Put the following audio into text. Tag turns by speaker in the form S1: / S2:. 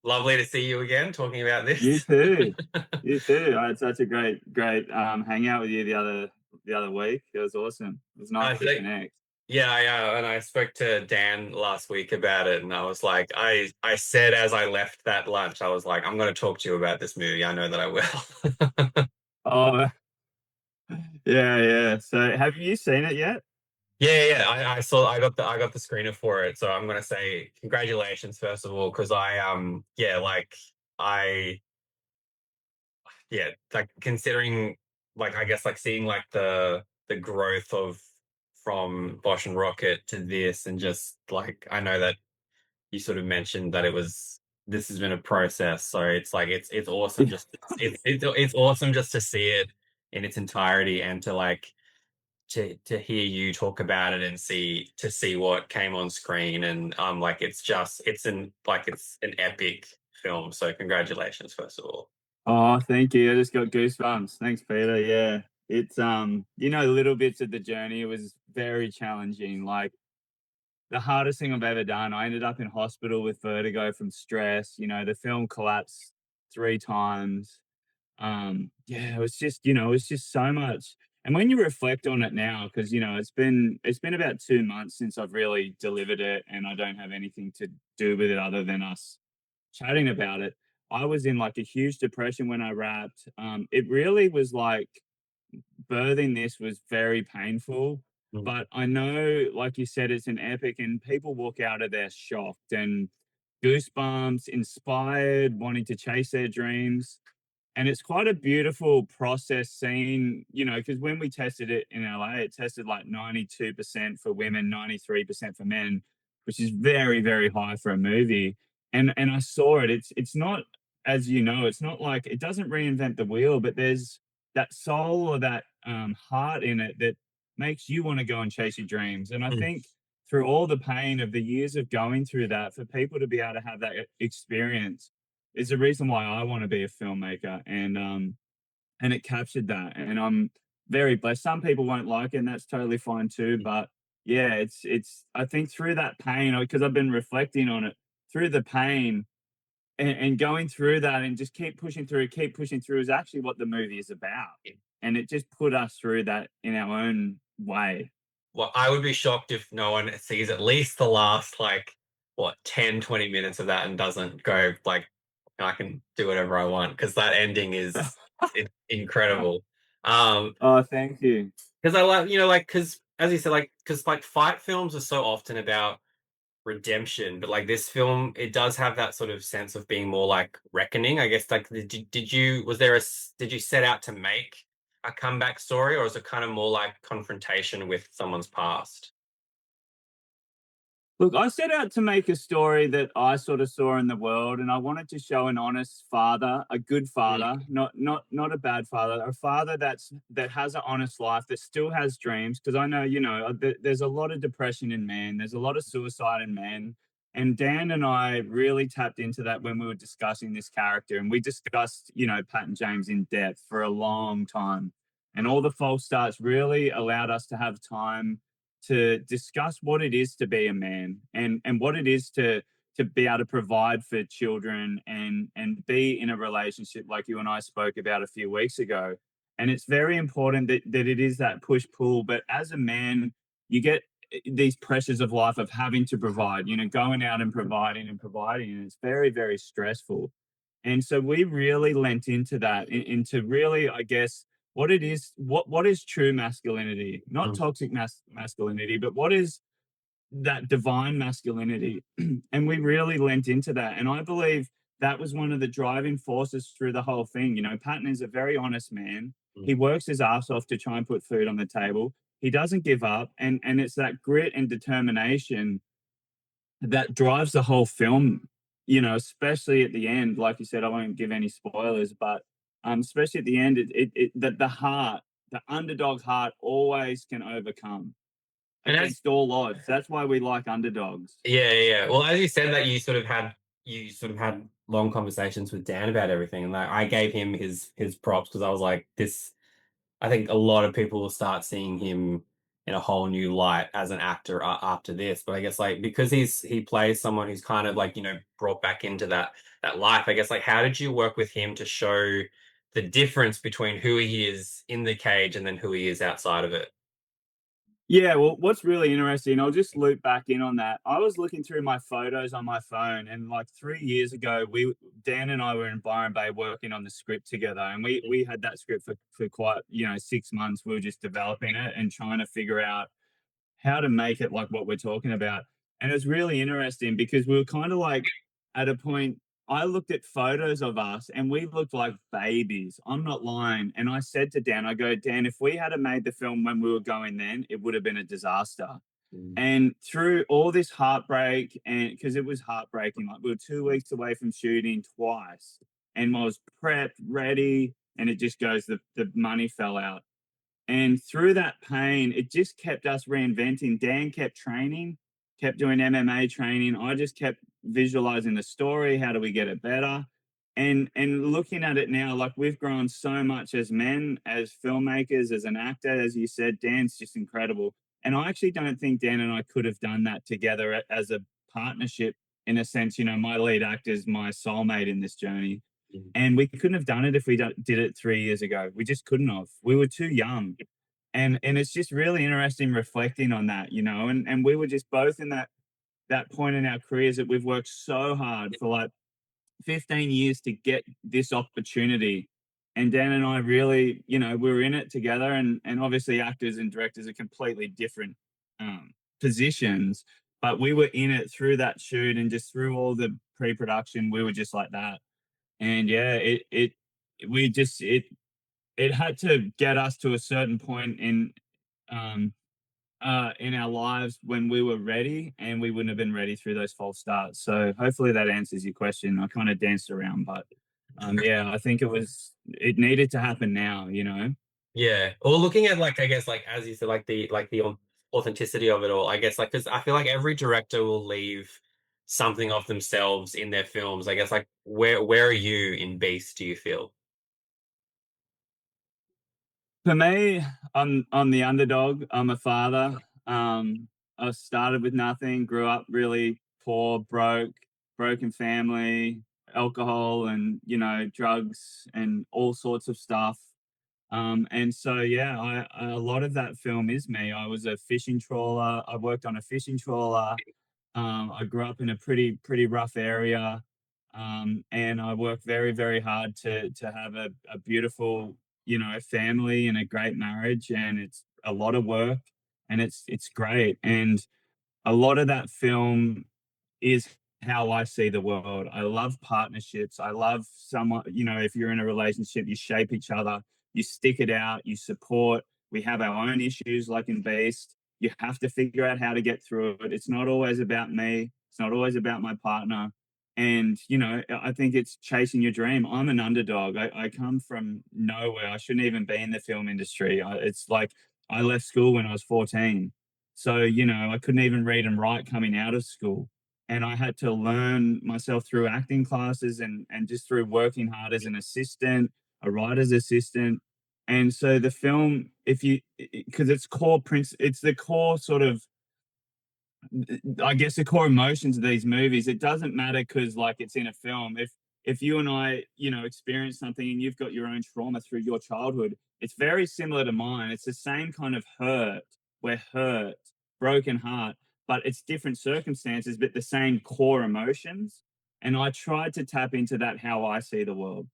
S1: Lovely to see you again talking about
S2: You
S1: this.
S2: too. You too. I had such a great hangout with you the other week. It was awesome. It was nice
S1: I
S2: to
S1: think,
S2: connect.
S1: yeah, and I spoke to Dan last week about it, and I was like, I said as I left that lunch, I was like, I'm going to talk to you about this movie. I know that I will.
S2: Oh yeah. So have you seen it yet?
S1: Yeah. I saw. I got the screener for it, so I'm going to say congratulations first of all, because yeah, like I yeah, like considering like I guess like seeing like the growth of from Bosch and Rocket to this, and just like I know that you sort of mentioned that this has been a process, so it's like it's awesome just it's awesome just to see it in its entirety, and to like to hear you talk about it and see what came on screen, and like it's an epic film, so congratulations first of all.
S2: Oh, thank you. I just got goosebumps. Thanks, Peter. Yeah. It's little bits of the journey. It was very challenging. Like the hardest thing I've ever done. I ended up in hospital with vertigo from stress. The film collapsed 3 times. Yeah, it was just so much. And when you reflect on it now, because it's been about 2 months since I've really delivered it, and I don't have anything to do with it other than us chatting about it. I was in like a huge depression when I wrapped. It really was like birthing this was very painful,
S1: Mm.
S2: but I know, like you said, it's an epic, and people walk out of there shocked and goosebumps, inspired, wanting to chase their dreams. And it's quite a beautiful process seeing, because when we tested it in LA, it tested like 92% for women, 93% for men, which is very, very high for a movie. And I saw it. It's not, as you know, it's not like it doesn't reinvent the wheel, but there's that soul or that heart in it that makes you want to go and chase your dreams. And I
S1: Mm.
S2: think through all the pain of the years of going through that, for people to be able to have that experience is the reason why I want to be a filmmaker, and it captured that, and I'm very blessed. Some people won't like it, and that's totally fine too. But yeah, it's I think through that pain, because I've been reflecting on it through the pain, and going through that, and just keep pushing through is actually what the movie is about, and it just put us through that in our own way.
S1: Well, I would be shocked if no one sees at least the last like what 10, 20 minutes of that and doesn't go like I can do whatever I want, because that ending is incredible. Um,
S2: Oh, thank you.
S1: because I like like because as you said, like because like fight films are so often about redemption, but like this film, it does have that sort of sense of being more like reckoning. I guess like did you was there a did you set out to make a comeback story, or is it kind of more like confrontation with someone's past?
S2: Look, I set out to make a story that I sort of saw in the world, and I wanted to show an honest father, a good father, not a bad father, a father that has an honest life, that still has dreams. Because I know, there's a lot of depression in men, there's a lot of suicide in men, and Dan and I really tapped into that when we were discussing this character, and we discussed, Pat and James in depth for a long time, and all the false starts really allowed us to have time to discuss what it is to be a man, and what it is to be able to provide for children, and be in a relationship like you and I spoke about a few weeks ago. And it's very important that it is that push pull. But as a man, you get these pressures of life of having to provide, going out and providing, and it's very, very stressful. And so we really lent into that, into really, I guess, what it is, what is true masculinity, not
S1: Mm.
S2: toxic masculinity, but what is that divine masculinity. And we really lent into that. And I believe that was one of the driving forces through the whole thing. Patton is a very honest man.
S1: Mm.
S2: He works his ass off to try and put food on the table. He doesn't give up. And it's that grit and determination that drives the whole film, especially at the end. Like you said, I won't give any spoilers, but especially at the end, that the heart, the underdog heart, always can overcome
S1: And as
S2: against all odds. That's why we like underdogs.
S1: yeah. Well, as you said that you sort of had long conversations with Dan about everything, and like I gave him his props, because I was like, this. I think a lot of people will start seeing him in a whole new light as an actor after this. But I guess like because he plays someone who's kind of like brought back into that life. I guess like how did you work with him to show the difference between who he is in the cage and then who he is outside of it?
S2: Yeah, well, what's really interesting, I'll just loop back in on that. I was looking through my photos on my phone, and like 3 years ago, Dan and I were in Byron Bay working on the script together, and we had that script for quite 6 months. We were just developing it and trying to figure out how to make it like what we're talking about. And it's really interesting because we were kind of like at a point, I looked at photos of us and we looked like babies. I'm not lying. And I said to Dan, I go, Dan, if we had made the film when we were going then, it would have been a disaster.
S1: Mm,
S2: And through all this heartbreak, and because it was heartbreaking, like we were 2 weeks away from shooting twice, and I was prepped, ready, and it just goes, the money fell out. And through that pain, it just kept us reinventing. Dan kept training, kept doing MMA training. I just kept visualizing the story. How do we get it better? And looking at it now, like we've grown so much as men, as filmmakers, as an actor, as you said, Dan's just incredible. And I actually don't think Dan and I could have done that together as a partnership in a sense. My lead actor is my soulmate in this journey,
S1: mm.
S2: and we couldn't have done it if we did it 3 years ago. We just couldn't have. We were too young. And it's just really interesting reflecting on that, and we were just both in that point in our careers that we've worked so hard for like 15 years to get this opportunity. And Dan and I really, we were in it together, and obviously actors and directors are completely different positions, but we were in it through that shoot and just through all the pre-production. We were just like that. And yeah, we just it had to get us to a certain point um in our lives when we were ready, and we wouldn't have been ready through those false starts. So hopefully that answers your question. I kind of danced around, but yeah, I think it needed to happen now.
S1: Yeah. Or looking at like I guess like as you said, like the authenticity of it all, I guess like because I feel like every director will leave something of themselves in their films. I guess like where are you in Beast, do you feel?
S2: For me, I'm the underdog. I'm a father. I started with nothing, grew up really poor, broken family, alcohol and drugs and all sorts of stuff. And so yeah, a lot of that film is me. I was a fishing trawler. I worked on a fishing trawler. I grew up in a pretty rough area, and I worked very very hard to have a beautiful family and a great marriage. And it's a lot of work, and it's great. And a lot of that film is how I see the world. I love partnerships. I love someone, if you're in a relationship, you shape each other, you stick it out, you support. We have our own issues, like in Beast. You have to figure out how to get through it. It's not always about me, it's not always about my partner. And, I think it's chasing your dream. I'm an underdog. I come from nowhere. I shouldn't even be in the film industry. It's like I left school when I was 14. So, I couldn't even read and write coming out of school, and I had to learn myself through acting classes and just through working hard as an assistant, a writer's assistant. And so the film, if you, because it's the core sort of, I guess the core emotions of these movies. It doesn't matter because like it's in a film. If you and I, experience something and you've got your own trauma through your childhood, it's very similar to mine. It's the same kind of hurt. We're hurt, broken heart, but it's different circumstances, but the same core emotions. And I tried to tap into that how I see the world.